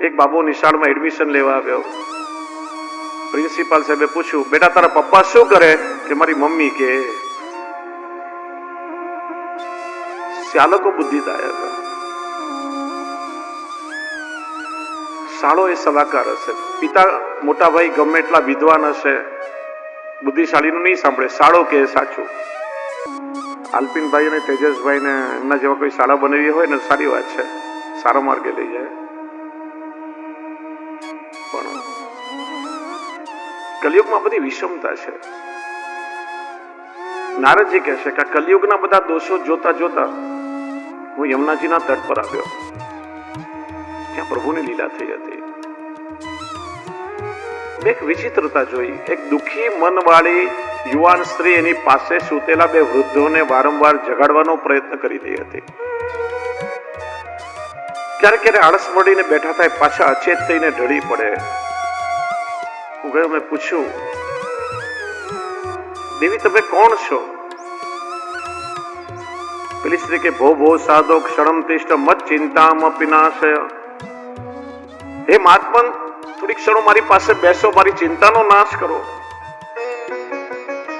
એક બાબુ નિશાળમાં એડમિશન લેવા આવ્યો. પ્રિન્સિપાલ સાહેબે પૂછ્યું, બેટા તારા પપ્પા શું કરે? કે મારી મમ્મી કે. શાલકો બુદ્ધિદાયક. શાળો એ સલાહકાર હશે. પિતા મોટા ભાઈ ગમે એટલા વિદ્વાન હશે, બુદ્ધિશાળીનું નહીં સાંભળે, શાળો કે સાચું. આલ્પિનભાઈ અને તેજસભાઈ ને એમના જેવા કોઈ શાળા બનાવી હોય ને સારી વાત છે, સારા માર્ગે લઈ જાય. પણ કલિયુગમાં બધી વિષમતા છે. નારદજી કહે છે કે આ કલિયુગના બધા દોષો જોતા જોતા હું યમુનાજીના તટ પર આવ્યો. ત્યાં પ્રભુની લીલા થઈ હતી. એક વિચિત્રતા જોઈ. એક દુઃખી મન વાળી યુવાન સ્ત્રી એની પાસે સૂતેલા બે વૃદ્ધોને વારંવાર જગાડવાનો પ્રયત્ન કરી રહી હતી. ક્યારેક ક્યારે આળસ મળીને બેઠા થાય, પાછા અચેત થઈને ઢળી પડે. હું ગયો, મેં પૂછ્યું, દેવી તમે કોણ છો? પેલી સ્ત્રી કે ભો ભો સાધો ક્ષણમ તિષ્ઠ મત ચિંતામ અપિનાશય. હે મહાત્મન, થોડી ક્ષણો મારી પાસે બેસો, મારી ચિંતાનો નાશ કરો.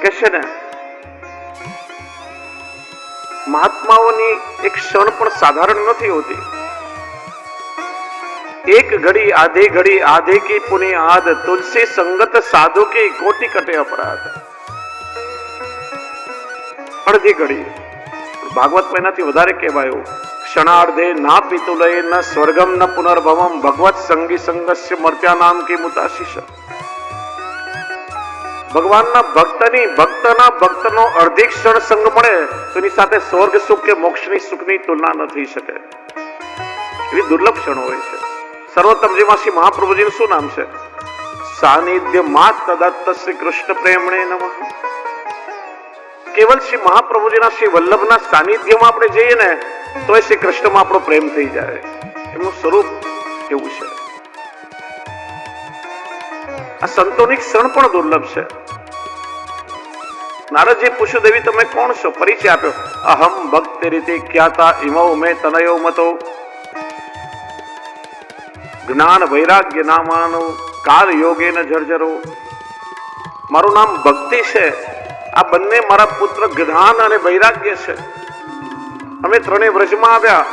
કે છે ને મહાત્માઓની એક ક્ષણ પણ સાધારણ નથી હોતી. એક ઘડી આધે કી પુની આદ, તુલસી સંગત સાધુ કી કોટી કટે અપરાધ. અડધી ઘડી. ભાગવતમાં એનાથી વધારે કહેવાયું, ક્ષણાર્ધે ના પિતુલય ન સ્વર્ગમ ન પુનર્ભવમ ભગવત સંગી સંગસ્ય મર્ત્યા નામ કી મુતાશીષ. ભગવાનના ભક્તનો અડધી ક્ષણ સંગ મળે તો એની સાથે સ્વર્ગ સુખ કે મોક્ષની સુખની તુલના ન થઈ શકે. એવી દુર્લભ ક્ષણો હોય છે. સર્વોત્તમજીમાં શ્રી મહાપ્રભુજીનું શું નામ છે? સાનિધ્ય માત તદત્ત શ્રી કૃષ્ણ પ્રેમણે નમઃ. કેવલ શ્રી મહાપ્રભુજીના શ્રી વલ્લભના સાનિધ્યમાં આપણે જઈએ ને તો એ શ્રી કૃષ્ણમાં આપણો પ્રેમ થઈ જાય. એમનું સ્વરૂપ એવું છે. આ સંતોની ક્ષણ પણ દુર્લભ છે. નારદજી પૂછ્યું, દેવી તમે કોણ છો? પરિચય આપ્યો. અહમ ભક્તિ રીતે ખ્યાતા ઇમૌ મે તનયો મતો જ્ઞાન વૈરાગ્ય નામાનો કાલ યોગે ન જર્જરો. મારું નામ ભક્તિ છે. આ બંને મારા પુત્ર જ્ઞાન અને વૈરાગ્ય છે. અમે ત્રણેય વ્રજમાં આવ્યા.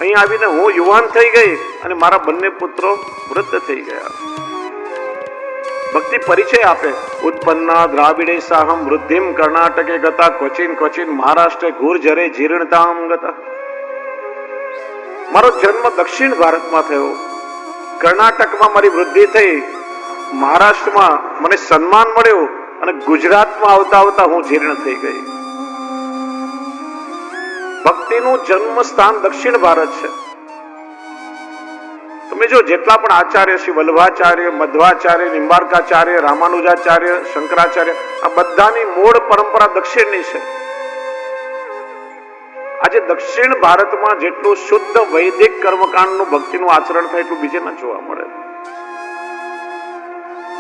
અહીં આવીને હું યુવાન થઈ ગઈ અને મારા બંને પુત્રો વૃદ્ધ થઈ ગયા. ભક્તિ પરિચય આપે. ઉત્પન્ના દ્રાવિડે સાહમ વૃદ્ધિમ કર્ણાટકે ગતા ક્વચિન ક્વચિન મહારાષ્ટ્રે ગુર્જરે જીર્ણતામ ગતા. મારો જન્મ દક્ષિણ ભારતમાં થયો. કર્ણાટકમાં મારી વૃદ્ધિ થઈ, મહારાષ્ટ્રમાં મને સન્માન મળ્યું અને ગુજરાતમાં આવતા આવતા હું જીર્ણ થઈ ગઈ. ભક્તિનું જન્મ સ્થાન દક્ષિણ ભારત છે. તમે જો જેટલા પણ આચાર્ય, શ્રી વલ્લભાચાર્ય, મધ્વાચાર્ય, નિંબાર્કાચાર્ય, રામાનુજાચાર્ય, શંકરાચાર્ય, આ બધાની મૂળ પરંપરા દક્ષિણની છે. આજે દક્ષિણ ભારતમાં જેટલું શુદ્ધ વૈદિક કર્મકાંડનું ભક્તિનું આચરણ થાય એટલું બીજે ન જોવા મળે.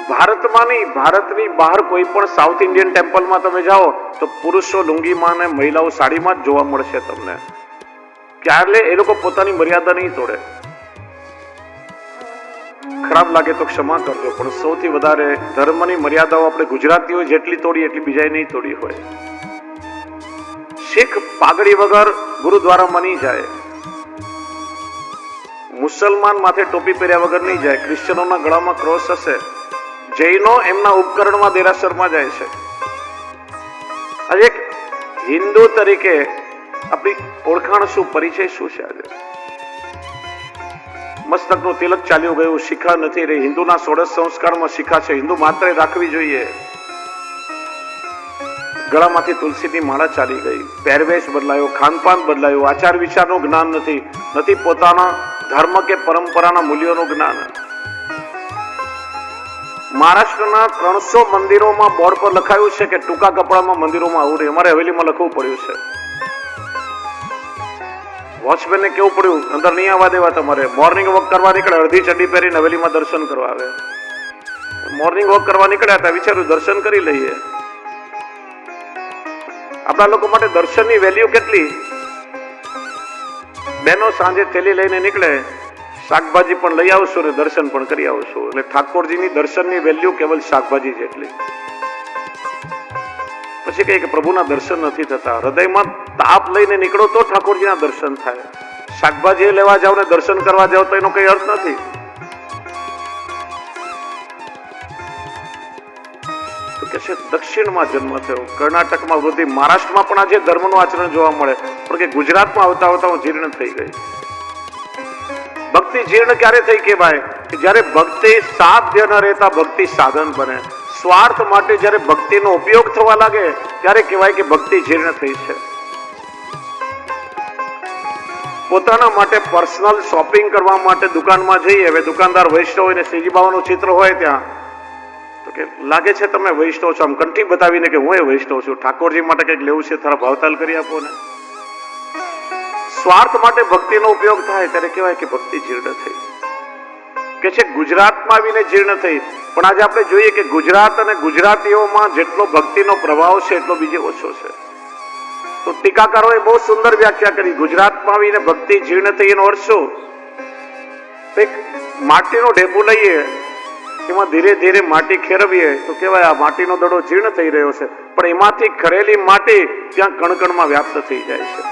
ભારતમાં નહીં, ભારતની બહાર કોઈ પણ સાઉથ ઇન્ડિયન ટેમ્પલમાં તમે જાઓ તો પુરુષો લુંગીમાં અને મહિલાઓ સાડીમાં જ જોવા મળશે તમને. ક્યારે એ લોકો પોતાની મર્યાદા નહીં તોડે. ખરાબ લાગે તો ક્ષમા કરજો, પણ સૌથી વધારે ધર્મની મર્યાદાઓ આપણે ગુજરાતીઓ જેટલી તોડી એટલી બીજાએ નહીં તોડી હોય. શીખ પાઘડી વગર ગુરુદ્વારામાં નહીં જાય. મુસલમાન માથે ટોપી પહેર્યા વગર નહીં જાય. ક્રિશ્ચનોના ગળામાં ક્રોસ હશે. જૈનો એમના ઉપકરણમાં દેરાસરમાં જાય છે. આજે એક હિન્દુ તરીકે આપણી ઓળખાણ શું, પરિચય શું છે? આજે મસ્તકનું તિલક ચાલ્યું ગયું, શિખા નથી રહી. હિન્દુના 16 સંસ્કારમાં શિખા છે. હિન્દુ માત્ર રાખવી જોઈએ. ગળામાંથી તુલસીની માળા ચાલી ગઈ. પહેરવેશ બદલાયો, ખાનપાન બદલાયું. આચાર વિચારનું જ્ઞાન નથી પોતાના ધર્મ કે પરંપરાના મૂલ્યોનું જ્ઞાન. મહારાષ્ટ્રના 300 મંદિરોમાં બોર્ડ પર લખાયું છે કે ટૂંકા કપડામાં મંદિરોમાં આવું નહીં. અમારે હવેલીમાં લખવું પડ્યું છે. વોચમેનને કેવું પડ્યું, અંદર નહીં આવવા દેવા તમારે. મોર્નિંગ વોક કરવા નીકળે, અડધી ચડ્ડી પહેરીને હવેલીમાં દર્શન કરવા આવે. મોર્નિંગ વોક કરવા નીકળ્યા હતા, વિચાર્યું દર્શન કરી લઈએ. આપણા લોકો માટે દર્શનની વેલ્યુ કેટલી. બહેનો સાંજે થેલી લઈને નીકળે, શાકભાજી પણ લઈ આવશો ને દર્શન પણ કરી આવશો. એટલે ઠાકોરજીની દર્શનની વેલ્યુ કેવલ શાકભાજી જેટલી. પછી કહે કે પ્રભુના દર્શન નથી થતા. હૃદયમાં તાપ લઈને નીકળો તો ઠાકોરજીના દર્શન થાય. શાકભાજી લેવા જાવ ને દર્શન કરવા જાવ તો એનો કઈ અર્થ નથી. તો કે છે દક્ષિણમાં જન્મ થયો, કર્ણાટકમાં વૃદ્ધિ, મહારાષ્ટ્રમાં પણ આજે ધર્મનું આચરણ જોવા મળે, પણ કે ગુજરાતમાં આવતા આવતા હું જીર્ણ થઈ ગઈ. ભક્તિ જીર્ણ ક્યારે થઈ કહેવાય? કે જ્યારે ભક્તિ સાધ્ય ન રહેતા ભક્તિ સાધન બને. સ્વાર્થ માટે જ્યારે ભક્તિનો ઉપયોગ થવા લાગે ત્યારે કહેવાય કે ભક્તિ જીર્ણ થઈ છે. પોતાના માટે પર્સનલ શોપિંગ કરવા માટે દુકાનમાં જઈએ, હવે દુકાનદાર વૈષ્ણવ હોય ને શ્રીજી બાબાનું ચિત્ર હોય ત્યાં, તો કે લાગે છે તમે વૈષ્ણવ છો, આમ કંઠી બતાવીને કે હું એ વૈષ્ણવ છું, ઠાકોરજી માટે કંઈક લેવું છે, થોડા ભાવતાલ કરી આપો ને. સ્વાર્થ માટે ભક્તિનો ઉપયોગ થાય ત્યારે કહેવાય કે ભક્તિ જીર્ણ થઈ. કે છે ગુજરાતમાં આવીને જીર્ણ થઈ. પણ આજે આપણે જોઈએ કે ગુજરાત અને ગુજરાતીઓમાં જેટલો ભક્તિનો પ્રભાવ છે એટલો બીજે ઓછો છે. તો ટીકાકારોએ બહુ સુંદર વ્યાખ્યા કરી. ગુજરાતમાં આવીને ભક્તિ જીર્ણ થઈ એનો અર્થ શું? એક માટીનો ઢેપુ લઈએ, એમાં ધીરે ધીરે માટી ખેરવીએ તો કહેવાય આ માટીનો દડો જીર્ણ થઈ રહ્યો છે. પણ એમાંથી ખરેલી માટી ત્યાં કણકણમાં વ્યાપ્ત થઈ જાય છે.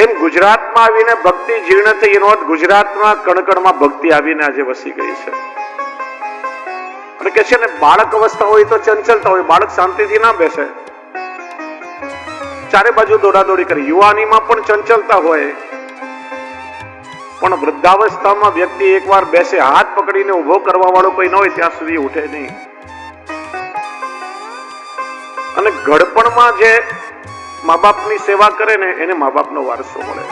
એમ ગુજરાતમાં આવીને ભક્તિ જીર્ણ થઈ એનો અર્થ ગુજરાતના કણકણમાં ભક્તિ આવીને આજે વસી ગઈ છે. અને કે છે ને બાળક અવસ્થા હોય તો ચંચલતા હોય, બાળક શાંતિથી ના બેસે, ચારે બાજુ દોડાદોડી કરી. યુવાનીમાં પણ ચંચલતા હોય, પણ વૃદ્ધાવસ્થામાં વ્યક્તિ એકવાર બેસે, હાથ પકડીને ઉભો કરવા વાળો કોઈ ન હોય ત્યાં સુધી ઉઠે નહીં. અને ઘડપણમાં જે મા બાપની સેવા કરે ને એને મા બાપનો વારસો મળે.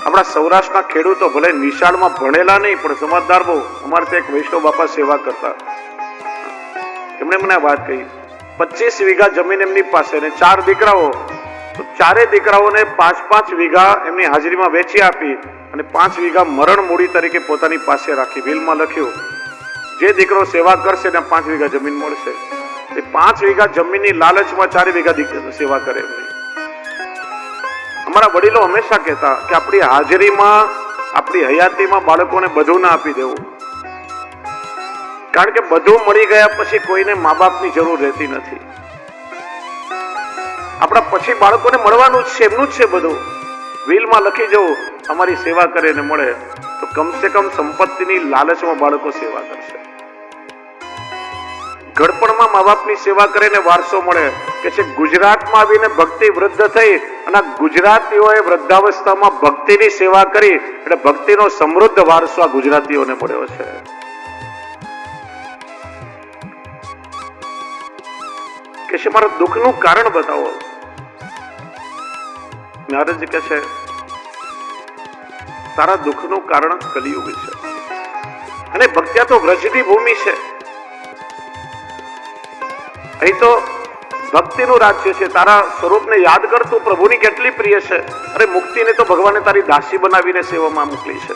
આપણા સૌરાષ્ટ્રના ખેડૂતો ભલે નિશાળમાં ભણેલા નહીં પણ સમજદાર બહુ. અમારે ત્યાં એક વૈષ્ણવ બાપા સેવા કરતા, એમણે મને આ વાત કહી. 25 વીઘા જમીન એમની પાસે ને 4 દીકરાઓ, તો 4 દીકરાઓને 5-5 વીઘા એમની હાજરીમાં વેચી આપી અને 5 વીઘા મરણ મૂડી તરીકે પોતાની પાસે રાખી. વિલમાં લખ્યું જે દીકરો સેવા કરશે ને 5 વીઘા જમીન મળશે. એ 5 વીઘા જમીનની લાલચમાં 4 વીઘા સેવા કરે. અમારા વડીલો હંમેશા કહેતા કે આપણી હાજરીમાં, આપણી હયાતીમાં બાળકોને બધું ના આપી દેવું, કારણ કે બધું મળી ગયા પછી કોઈને મા બાપની જરૂર રહેતી નથી. આપણા પછી બાળકોને મળવાનું જ છે, એમનું જ છે બધું. વિલમાં લખી જવું અમારી સેવા કરે ને મળે, તો કમસે કમ સંપત્તિની લાલચમાં બાળકો સેવા કરશે. ઘડપણમાં મા બાપની સેવા કરે ને વારસો મળે. કે છે ગુજરાતમાં આવીને ભક્તિ વૃદ્ધ થઈ અને ગુજરાતીઓએ વૃદ્ધાવસ્થામાં ભક્તિની સેવા કરી એટલે ભક્તિનો સમૃદ્ધ વારસો આ ગુજરાતીઓને મળ્યો છે. કે છે મારા દુઃખનું કારણ બતાવો. નારદજી કહે છે તારા દુઃખનું કારણ કલિયુગ છે અને ભક્ત્યા તો વ્રજની ભૂમિ છે. અહીં તો ભક્તિનું રાજ્ય છે. તારા સ્વરૂપને યાદ કર, તું પ્રભુની કેટલી પ્રિય છે. અરે મુક્તિને તો ભગવાને તારી દાસી બનાવીને સેવામાં મોકલી છે.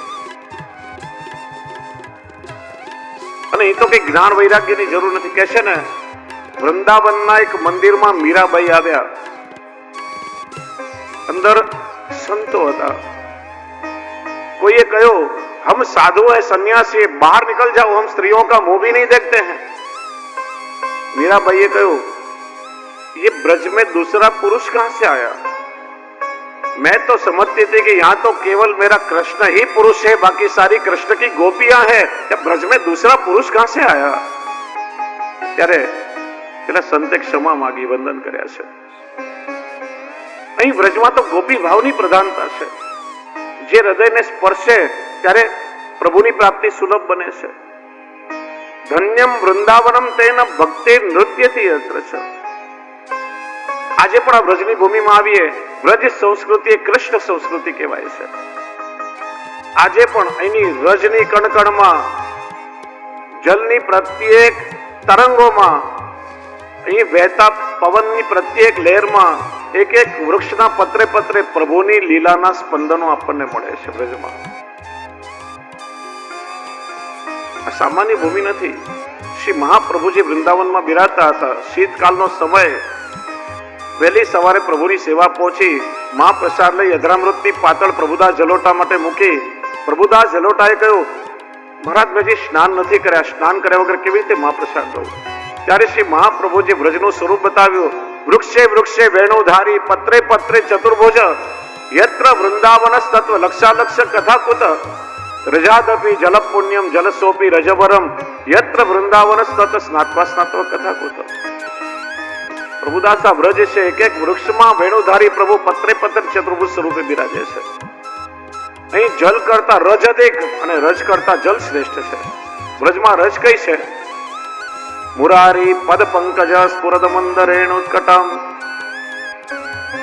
અને અહીં તો કઈ જ્ઞાન વૈરાગ્યની જરૂર નથી. કે છે ને વૃંદાવનના એક મંદિરમાં મીરાબાઈ આવ્યા, અંદર સંતો હતા. કોઈએ કહ્યું હમ સાધુ હૈ, સન્યાસી, બહાર નિકલ જાઓ, હમ સ્ત્રીઓं का मुंह भी नहीं देखते हैं. मीराबाई કહ્યું ये ब्रज में दूसरा पुरुष कहां से आया? मैं तो समझती थी कि यहाँ तो केवल मेरा कृष्ण ही पुरुष है, बाकी सारी कृष्ण की गोपियां हैं. या ब्रज में दूसरा पुरुष कहां से आया? ત્યારે પેલા સંતે ક્ષમા માગી, વંદન કર્યા છે. અહીં વ્રજમાં તો ગોપી ભાવની પ્રધાનતા છે. જે હૃદયને સ્પર્શે ત્યારે પ્રભુની પ્રાપ્તિ સુલભ બને છે. ધન્યમ વૃંદાવનમ તેન ભક્તિ નૃત્યથી અત્ર છે. આજે પણ આ વ્રજની ભૂમિમાં આવીએ, વ્રજ સંસ્કૃતિ એ કૃષ્ણ સંસ્કૃતિ કહેવાય છે. આજે પણ અહીંની રજની કણકણમાં, જલની પ્રત્યેક તરંગોમાં, અહીં વહેતા પવનની પ્રત્યેક લહેરમાં, એક એક વૃક્ષના પત્રે પત્રે પ્રભુની લીલાના સ્પંદનો આપણને મળે છે. વ્રજમાં આ સામાન્ય ભૂમિ નથી. શ્રી મહાપ્રભુજી વૃંદાવનમાં બિરાજતા હતા. શીતકાલનો સમય, વહેલી સવારે પ્રભુની સેવા પહોંચી મહાપ્રસાદ લઈ અધરામૃતની પાતળ પ્રભુદાસ જલોટા માટે મૂકી. પ્રભુદાસ જલોટાએ કહ્યું, મહારાજ મેં હજી સ્નાન નથી કર્યા, સ્નાન કર્યા વગર કેવી રીતે મહાપ્રસાદ દઉં? ત્યારે શ્રી મહાપ્રભુજી વ્રજનું સ્વરૂપ બતાવ્યું. વૃક્ષે વૃક્ષે વેણુધારી પત્રે પત્રે ચતુર્ભુજ યત્ર વૃંદાવન તત્વ લક્ષાલક્ષ કથાકુત રજાદપી જલ પુણ્યમ જલસોપી રજવરમ યત્ર વૃંદાવન તત્વ સ્નાત્વા સ્નાત્વ કથાકુત. પ્રભુદાસા વ્રજ છે, એક એક વૃક્ષમાં વેણુધારી પ્રભુ પત્રે પત્ર ચતુર્ભુજ સ્વરૂપે બિરાજે છે. અહીં જલ કરતા રજ અધિક અને રજ કરતા જલ શ્રેષ્ઠ છે. વ્રજમાં રજ કઈ છે? મુરારી પદ પંકજ સ્ફુરદ મંદરેણુત્કટમ.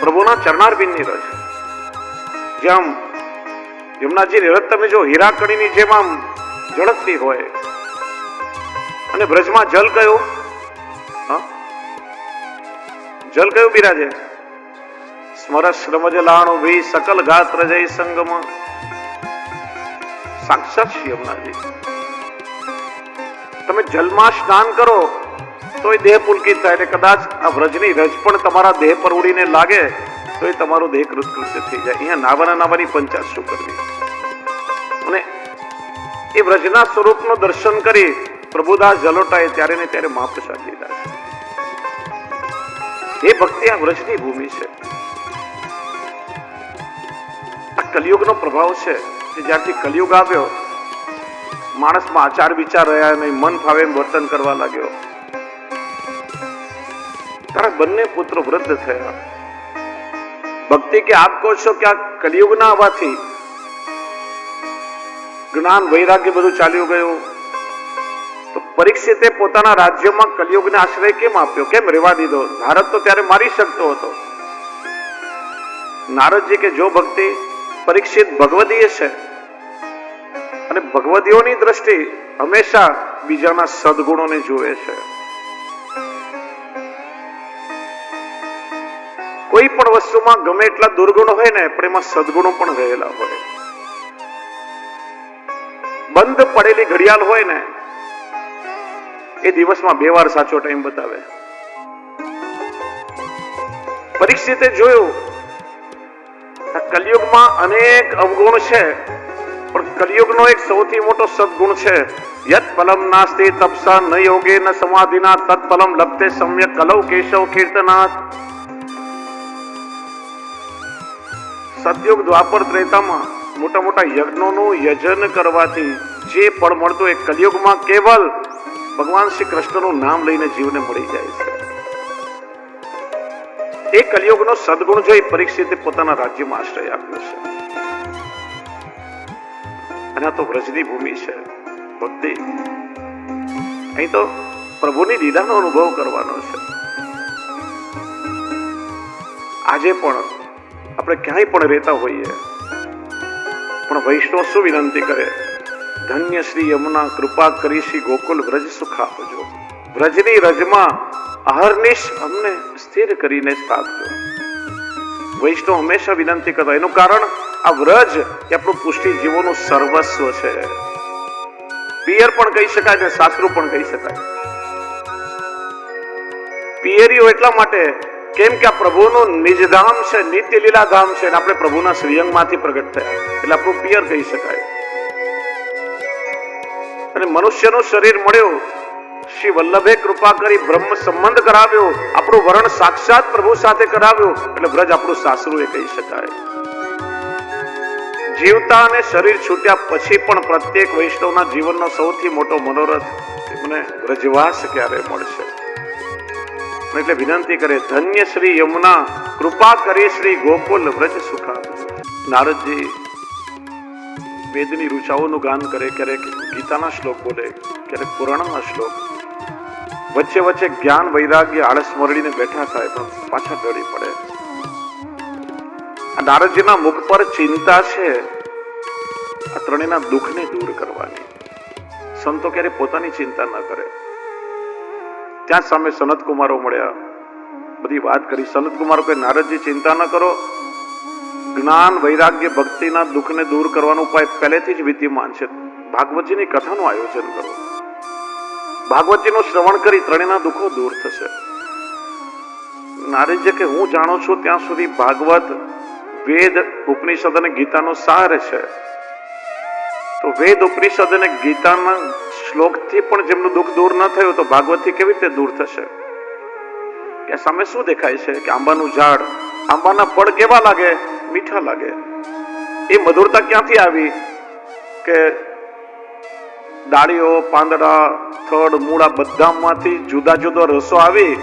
પ્રભુના ચરણારવિંદની રજ. જેમ યમુનાજીની રજ તમે જો હીરાકણીની જેમ આમ ઝળકતી હોય. અને બ્રજમાં જલ કયું? જલ કયું બિરાજે? સ્મર શ્રમજ લાણુ ભી સકલ ગાત્ર જય સંગમ. સાક્ષાત શ્રી યમુનાજી. તમે જલમાં સ્નાન કરો તો એ દેહ પુલકિત થાય, એટલે કદાચ આ વ્રજની રજ પણ તમારા દેહ પર ઉડીને લાગે તો એ તમારો દેહ કૃતકૃત્ય થઈ જાય. અહીંયા નાવાની પંચાયત શું કરવી? અને એ વ્રજના સ્વરૂપનું દર્શન કરી પ્રભુદાસ જલોટાએ ત્યારે ને ત્યારે મહાપ્રસાદ લીધા છે. એ ભક્તિ આ વ્રજની ભૂમિ છે. આ કલિયુગનો પ્રભાવ છે કે જ્યારથી કલિયુગ આવ્યો માણસમાં આચાર વિચાર રહ્યા નહીં, મન ફાવે એમ વર્તન કરવા લાગ્યો. તારા બંને પુત્રો વૃદ્ધ થયા. ભક્તિ કે આપ કહો છો કે આ કલિયુગના આવવાથી જ્ઞાન વૈરાગ્ય બધું ચાલ્યું ગયું, તો પરીક્ષિતે પોતાના રાજ્યમાં કલિયુગને આશ્રય કેમ આપ્યો, કેમ રહેવા દીધો? ભારત તો ત્યારે મારી શકતો હતો. નારદજી કે જો ભક્તિ પરીક્ષિત ભગવદીય છે અને ભગવદીઓની દ્રષ્ટિ હંમેશા બીજાના સદગુણોને જુએ છે. કોઈ પણ વસ્તુમાં ગમે એટલા દુર્ગુણ હોય ને, પણ એમાં સદગુણો પણ રહેલા હોય. બંધ પડેલી ઘડિયાળ હોય ને, એ દિવસમાં 2 વાર સાચો ટાઈમ બતાવે. પરીક્ષિતે જોયું કલિયુગમાં અનેક અવગુણ છે, પણ કલિયુગનો એક સૌથી મોટો સદગુણ છે. યત ફલમ નાસ્તિ તપસા ન યોગે ન સમાધિના તત ફલમ લબ્ધે સમ્યક કલૌ કેશવ કીર્તનાથ. સતયુગ દ્વાપર ત્રેતામાં મોટા મોટા યજ્ઞોનું યજન કરવાથી જે ફળ મળતું એ કલિયુગમાં કેવલ ભગવાન શ્રી કૃષ્ણનું નામ લઈને જીવને મળી જાય છે. એ કલિયુગનો સદગુણ જોઈ પરીક્ષિતે પોતાના રાજ્યમાં આશ્રય આપ્યો છે. અને આ તો વ્રજની ભૂમિ છે. ભક્તિ અહીં તો પ્રભુની લીલાનો અનુભવ કરવાનો છે. આજે પણ આપણે ક્યાંય પણ રહેતા હોઈએ, પણ વૈષ્ણવ શું વિનંતી કરે? ધન્ય શ્રી યમુના કૃપા કરી શ્રી ગોકુલ વ્રજ સુખ આપજો. વ્રજની રજમાં અહર્નિશ અમને સ્થિર કરીને સ્થાપજો. વૈષ્ણવ હંમેશા વિનંતી કરતા. એનું કારણ આ વ્રજ એ આપણું પુષ્ટિ જીવોનું સર્વસ્વ છે. પિયર પણ કહી શકાય ને સાસરું પણ કહી શકાય. પિયરીઓ એટલા માટે કેમ કે આ પ્રભુનું નિજધામ છે, નિત્ય લીલા ધામ છે, અને આપણે પ્રભુના શ્રીઅંગમાંથી પ્રગટ થયા એટલે આપણું પિયર કહી શકાય. અને મનુષ્યનું શરીર મળ્યું, શ્રી વલ્લભે કૃપા કરી બ્રહ્મ સંબંધ કરાવ્યો, આપણું વરણ સાક્ષાત પ્રભુ સાથે કરાવ્યું એટલે વ્રજ આપણું સાસરું એ કહી શકાય. જીવતા અને શરીર છૂટ્યા પછી પણ પ્રત્યેક વૈષ્ણવના જીવનનો સૌથી મોટો મનોરથ મને વ્રજવાસ ક્યારે મળશે. એટલે વિનંતી કરે, ધન્ય શ્રી યમુના કૃપા કરી શ્રી ગોકુલ વ્રજ સુખા. નારદજી વેદની ઋચાઓનું ગાન કરે, ક્યારેક ગીતાના શ્લોક બોલે, ક્યારેક પુરાણના શ્લોક. વચ્ચે વચ્ચે જ્ઞાન વૈરાગ્ય આળસ મરડીને બેઠા થાય પણ પાછા ઢળી પડે. આ નારદજીના મુખ પર ચિંતા છે આ ત્રણેયના દુઃખને દૂર કરવાની. સંતો ક્યારે પોતાની ચિંતા ન કરે. ત્યાં સામે સનત કુમારો મળ્યા, બધી વાત કરી. સનત કુમારો કે નારદજી ચિંતા ન કરો, જ્ઞાન વૈરાગ્ય ભક્તિના દુઃખને દૂર કરવાનો ઉપાય પહેલેથી જ વિદ્યમાન છે. ભાગવતજીની કથાનું આયોજન કરો. ભાગવતજીનું શ્રવણ કરી ત્રણેયના દુઃખો દૂર થશે. નારદજી કે હું જાણું છું ત્યાં સુધી ભાગવત વેદ ઉપનિષદ અને ગીતાનો સાર છે. તો વેદ ઉપનિષદ અને ગીતાના શ્લોકથી પણ જેમનું દુઃખ દૂર ન થયું તો ભાગવતથી કેવી રીતે દૂર થશે? કે સામે શું દેખાય છે કે આંબાનું ઝાડ, આંબાના ફળ કેવા લાગે? મીઠા લાગે. એ મધુરતા ક્યાંથી આવી? કે ડાળીઓ, પાંદડા, થડ, મૂળા બધામાંથી જુદા જુદા રસો આવી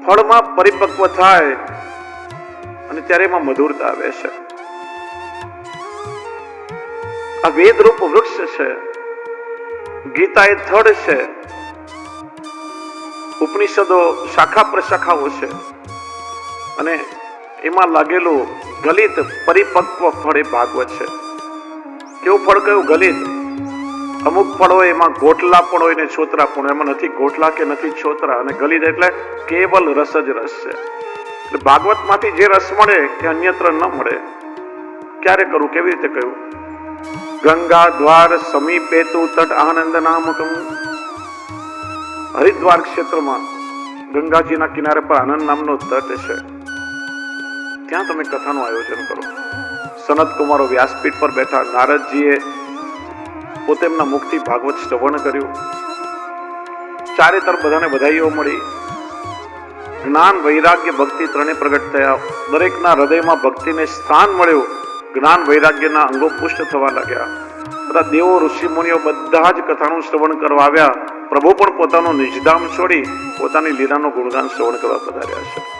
ફળમાં પરિપક્વ થાય અને ત્યારે એમાં મધુરતા આવે છે. આ વેદરૂપ વૃક્ષ છે, ગીતા એ થડ છે, ઉપનિષદો શાખા પ્રશાખાઓ છે અને એમાં લાગેલું ગલિત પરિપક્વ ફળ એ ભાગવત છે. કેવું ફળ કયું? ગલિત. અમુક ફળ હોય એમાં ગોટલા પણ હોય ને છોતરા પણ હોય, એમાં નથી ગોટલા કે નથી છોતરા. અને ગલિત એટલે કેવલ રસ જ રસ છે. એટલે ભાગવત માંથી જે રસ મળે એ અન્યત્ર ન મળે. ક્યારે કરવું? કેવી રીતે કહ્યું? ગંગા દ્વાર સમીપેતુ તટ આનંદ નામકમ. હરિદ્વાર ક્ષેત્રમાં ગંગાજીના કિનારે પર આનંદ નામનો તટ છે. ત્યાં તમે કથાનું આયોજન કરો. સનત કુમારો વ્યાસપીઠ પર બેઠા, નારદજીએ પોતે એમના મુખથી ભાગવત શ્રવણ કર્યું. ચારે તરફ બધાને વધાઈઓ મળી. જ્ઞાન, વૈરાગ્ય, ભક્તિ ત્રણે પ્રગટ થયા. દરેકના હૃદયમાં ભક્તિને સ્થાન મળ્યું. જ્ઞાન વૈરાગ્યના અંગો પુષ્ટ થવા લાગ્યા. બધા દેવો, ઋષિ મુનિઓ બધા જ કથાનું શ્રવણ કરવા આવ્યા. પ્રભુ પણ પોતાનું નિજધામ છોડી પોતાની લીલાનું ગુણગાન શ્રવણ કરવા પધાર્યા છે.